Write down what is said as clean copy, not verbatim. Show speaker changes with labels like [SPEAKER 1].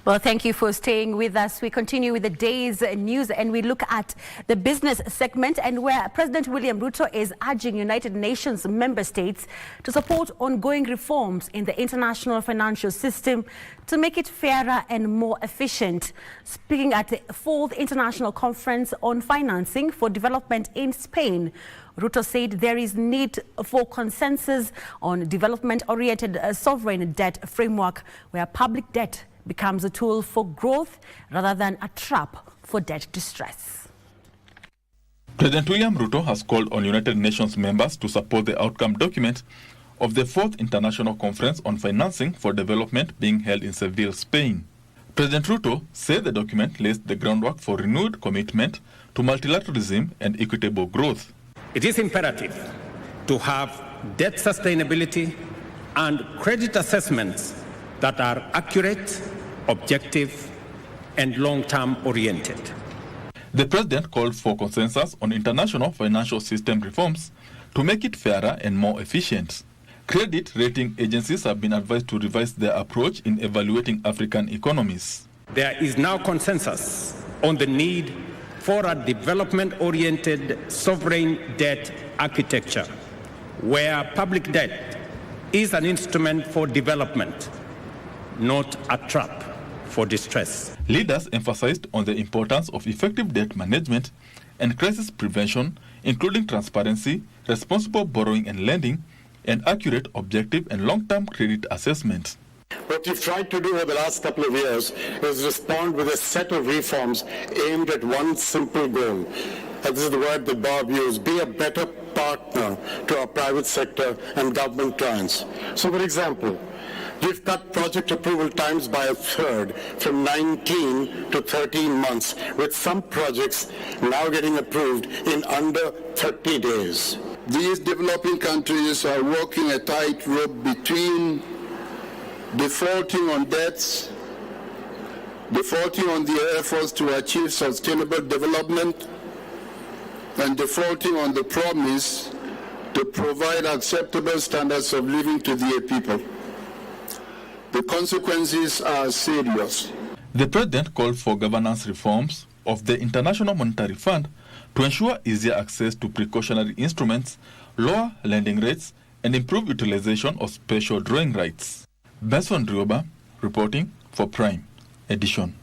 [SPEAKER 1] Well, thank you for staying with us. We continue with the day's news and we look at the business segment, and where President William Ruto is urging United Nations member states to support ongoing reforms in the international financial system to make it fairer and more efficient. Speaking at the 4th International Conference on Financing for Development in Spain, Ruto said there is need for consensus on development-oriented sovereign debt framework where public debt becomes a tool for growth rather than a trap for debt distress.
[SPEAKER 2] President William Ruto has called on United Nations members to support the outcome document of the 4th International Conference on Financing for Development being held in Seville, Spain. President Ruto said the document lays the groundwork for renewed commitment to multilateralism and equitable growth.
[SPEAKER 3] It is imperative to have debt sustainability and credit assessments that are accurate, objective, and long-term oriented.
[SPEAKER 2] The president called for consensus on international financial system reforms to make it fairer and more efficient. Credit rating agencies have been advised to revise their approach in evaluating African economies.
[SPEAKER 3] There is now consensus on the need for a development-oriented sovereign debt architecture, where public debt is an instrument for development, not a trap for distress.
[SPEAKER 2] Leaders emphasized on the importance of effective debt management and crisis prevention, including transparency, responsible borrowing and lending, and accurate, objective and long-term credit assessment.
[SPEAKER 4] What we've tried to do over the last couple of years is respond with a set of reforms aimed at one simple goal. And this is the word that Bob used: be a better partner to our private sector and government clients. So, for example, we've cut project approval times by a third, from 19 to 13 months, with some projects now getting approved in under 30 days.
[SPEAKER 5] These developing countries are walking a tightrope between defaulting on debts, defaulting on their efforts to achieve sustainable development, and defaulting on the promise to provide acceptable standards of living to their people. The consequences are serious.
[SPEAKER 2] The president called for governance reforms of the International Monetary Fund to ensure easier access to precautionary instruments, lower lending rates, and improve utilization of special drawing rights. Benson Drioba reporting for Prime Edition.